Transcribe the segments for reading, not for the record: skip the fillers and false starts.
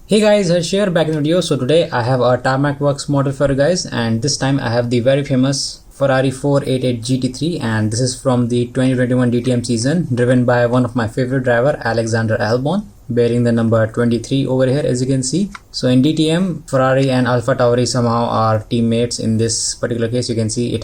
Hey guys, Harsh here, back in the video. So today I have a Tarmac Works model for you guys, and this time I have the very famous Ferrari 488 GT3, and this is from the 2021 DTM season, driven by one of my favorite driver, Alexander Albon, bearing the number 23 over here, as you can see. So in DTM, Ferrari and Alpha Tauri somehow are teammates. In this particular case, you can see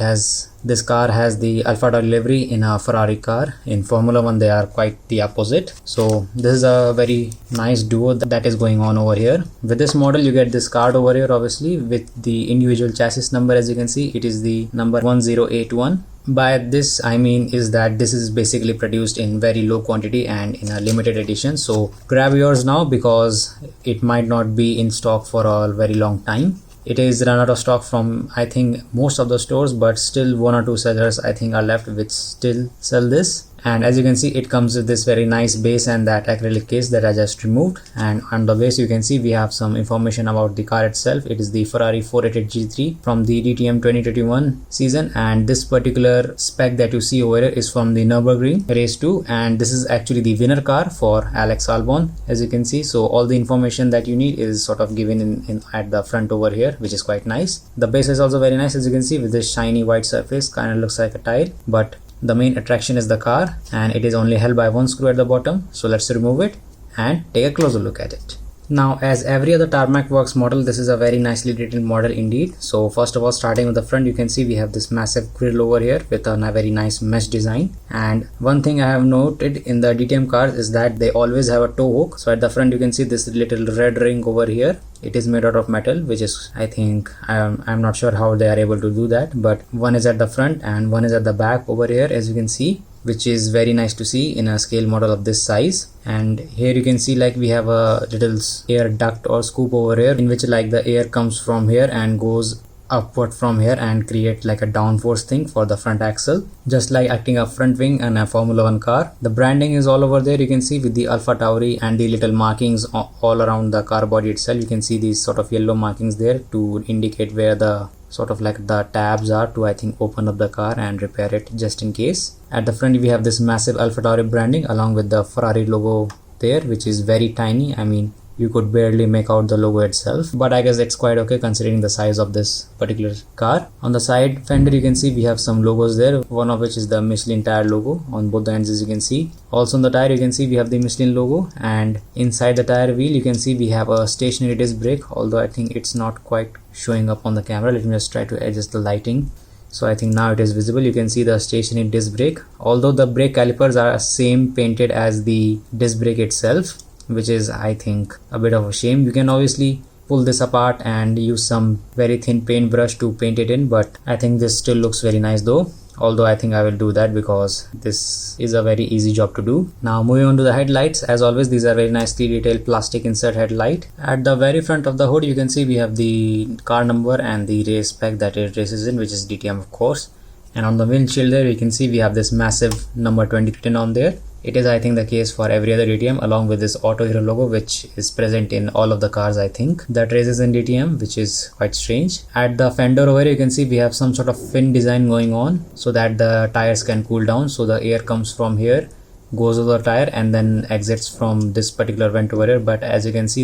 this car has the Alpha Tauri livery in a Ferrari car. In Formula 1 they are quite the opposite. So this is a very nice duo that is going on over here. With this model you get this card over here, obviously with the individual chassis number. As you can see, it is the number 1081. By this I mean is that this is basically produced in very low quantity and in a limited edition. So grab yours now because it might not be in stock for a very long time. It is run out of stock from I think most of the stores, but still one or two sellers I think are left which still sell this. And as you can see, it comes with this very nice base and that acrylic case that I just removed. And on the base you can see we have some information about the car itself. It is the Ferrari 488 G3 from the DTM 2021 season, and this particular spec that you see over here is from the Nurburgring race 2, and this is actually the winner car for Alex Albon, as you can see. So all the information that you need is sort of given in at the front over here, which is quite nice. The base is also very nice, as you can see, with this shiny white surface. Kind of looks like a tile, but the main attraction is the car, and it is only held by one screw at the bottom. So let's remove it and take a closer look at it. Now, as every other Tarmac Works model, this is a very nicely detailed model indeed. So first of all, starting with the front, you can see we have this massive grille over here with a very nice mesh design. And one thing I have noted in the DTM cars is that they always have a tow hook. So at the front you can see this little red ring over here. It is made out of metal, which is, I think, I'm not sure how they are able to do that, but one is at the front and one is at the back over here, as you can see, which is very nice to see in a scale model of this size. And here you can see like we have a little air duct or scoop over here, in which like the air comes from here and goes upward from here and create like a downforce thing for the front axle, just like acting a front wing in a Formula 1 car. The branding is all over there, you can see, with the Alpha Tauri and the little markings all around the car body itself. You can see these sort of yellow markings there to indicate where the sort of like the tabs are to, I think, open up the car and repair it just in case. At the front we have this massive Alpha Tauri branding along with the Ferrari logo there, which is very tiny. I mean, you could barely make out the logo itself, but I guess it's quite okay considering the size of this particular car. On the side fender you can see we have some logos there, one of which is the Michelin tire logo on both the ends, as you can see. Also on the tire you can see we have the Michelin logo, and inside the tire wheel you can see we have a stationary disc brake, although I think it's not quite showing up on the camera. Let me just try to adjust the lighting. So I think now it is visible. You can see the stationary disc brake, although the brake calipers are same painted as the disc brake itself, which is, I think, a bit of a shame. You can obviously pull this apart and use some very thin paintbrush to paint it in, but I think this still looks very nice though, although I think I will do that because this is a very easy job to do. Now moving on to the headlights, as always these are very nicely detailed plastic insert headlight. At the very front of the hood you can see we have the car number and the race spec that it races in, which is DTM of course. And on the windshield there you can see we have this massive number 20 written on there. It is, I think, the case for every other DTM, along with this Auto Hero logo, which is present in all of the cars, I think, that races in DTM, which is quite strange. At the fender over here you can see we have some sort of fin design going on so that the tires can cool down. So the air comes from here, goes over the tire and then exits from this particular vent over here. But as you can see,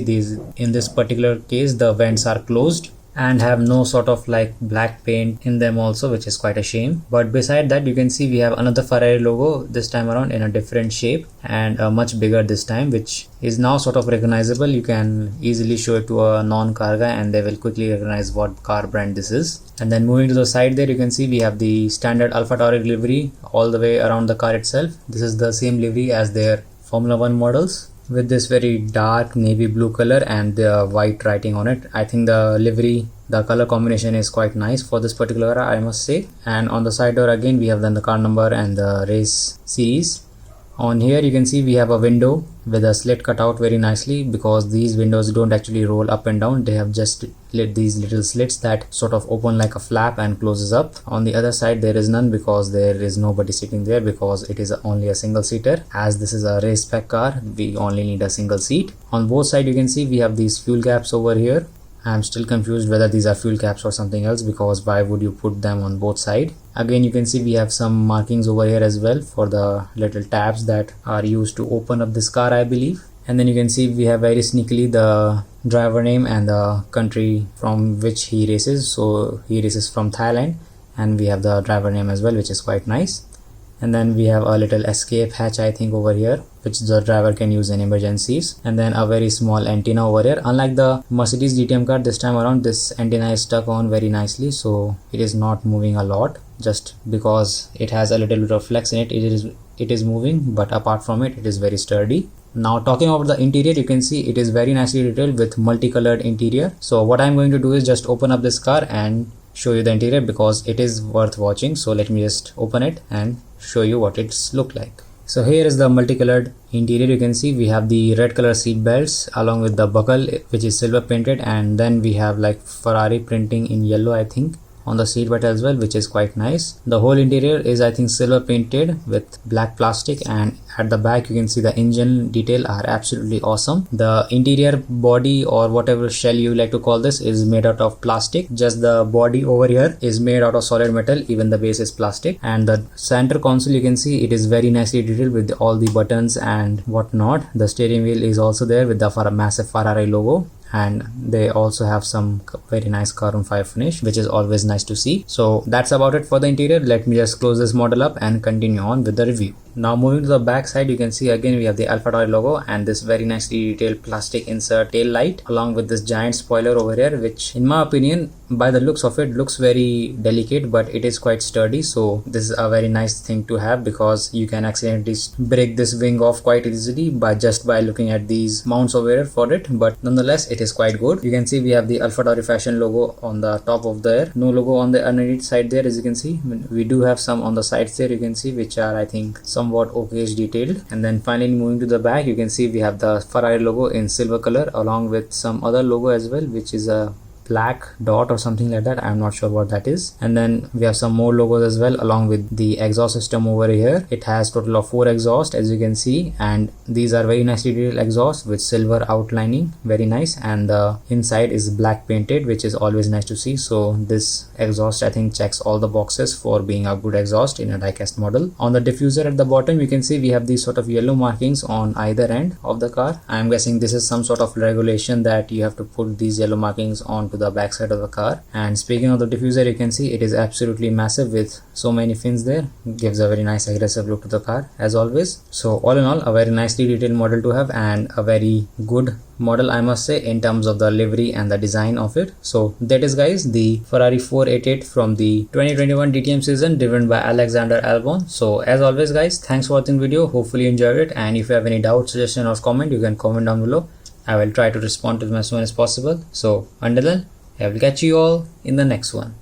in this particular case the vents are closed and have no sort of like black paint in them also, which is quite a shame. But beside that you can see we have another Ferrari logo, this time around in a different shape and much bigger this time, which is now sort of recognizable. You can easily show it to a non-car guy and they will quickly recognize what car brand this is. And then moving to the side there you can see we have the standard Alpha Tauri livery all the way around the car itself. This is the same livery as their Formula 1 models, with this very dark navy blue color and the white writing on it. I think the livery, the color combination is quite nice for this particular car, I must say. And on the side door again we have then the car number and the race series. On here you can see we have a window with a slit cut out very nicely, because these windows don't actually roll up and down. They have just lit these little slits that sort of open like a flap and closes up. On the other side there is none because there is nobody sitting there, because it is only a single seater. As this is a race spec car, we only need a single seat. On both sides you can see we have these fuel caps over here. I'm still confused whether these are fuel caps or something else, because why would you put them on both sides? Again you can see we have some markings over here as well for the little tabs that are used to open up this car, I believe. And then you can see we have very sneakily the driver name and the country from which he races. So he races from Thailand, and we have the driver name as well, which is quite nice. And then we have a little escape hatch, I think, over here, which the driver can use in emergencies. And then a very small antenna over here. Unlike the Mercedes DTM car, this time around this antenna is stuck on very nicely, so it is not moving a lot. Just because it has a little bit of flex in it, it is moving, but apart from it, it is very sturdy. Now talking about the interior, you can see it is very nicely detailed with multicolored interior. So what I'm going to do is just open up this car and show you the interior because it is worth watching. So let me just open it and show you what it's look like. So here is the multicolored interior. You can see we have the red color seat belts along with the buckle, which is silver painted, and then we have like Ferrari printing in yellow, I think, on the seat belt as well, which is quite nice. The whole interior is, I think, silver painted with black plastic, and at the back you can see the engine detail are absolutely awesome. The interior body, or whatever shell you like to call this, is made out of plastic. Just the body over here is made out of solid metal, even the base is plastic. And the center console, you can see it is very nicely detailed with all the buttons and whatnot. The steering wheel is also there with the massive Ferrari logo, and they also have some very nice carbon fiber finish, which is always nice to see. So that's about it for the interior. Let me just close this model up and continue on with the review. Now moving to the back side, you can see again we have the AlphaTauri logo and this very nicely detailed plastic insert tail light, along with this giant spoiler over here, which in my opinion, by the looks of it, looks very delicate, but it is quite sturdy. So this is a very nice thing to have, because you can accidentally break this wing off quite easily by looking at these mounts over here for it, but nonetheless it is quite good. You can see we have the AlphaTauri fashion logo on the top of there, no logo on the underneath side there. As you can see, we do have some on the sides there, you can see, which are, I think, somewhat okayish detailed. And then finally moving to the back, you can see we have the Ferrari logo in silver color along with some other logo as well, which is a black dot or something like that. I'm not sure what that is. And then we have some more logos as well along with the exhaust system over here. It has total of 4 exhausts, as you can see, and these are very nicely detailed exhausts with silver outlining, very nice. And the inside is black painted, which is always nice to see. So this exhaust, I think, checks all the boxes for being a good exhaust in a diecast model. On the diffuser at the bottom, you can see we have these sort of yellow markings on either end of the car. I'm guessing this is some sort of regulation that you have to put these yellow markings on the back side of the car. And speaking of the diffuser, you can see it is absolutely massive with so many fins there. It gives a very nice aggressive look to the car as always. So all in all, a very nicely detailed model to have, and a very good model, I must say, in terms of the livery and the design of it. So that is, guys, the Ferrari 488 from the 2021 DTM season, driven by Alexander Albon. So as always, guys, thanks for watching the video. Hopefully you enjoyed it, and if you have any doubt, suggestion or comment, you can comment down below. I will try to respond to them as soon as possible. So until then, I will catch you all in the next one.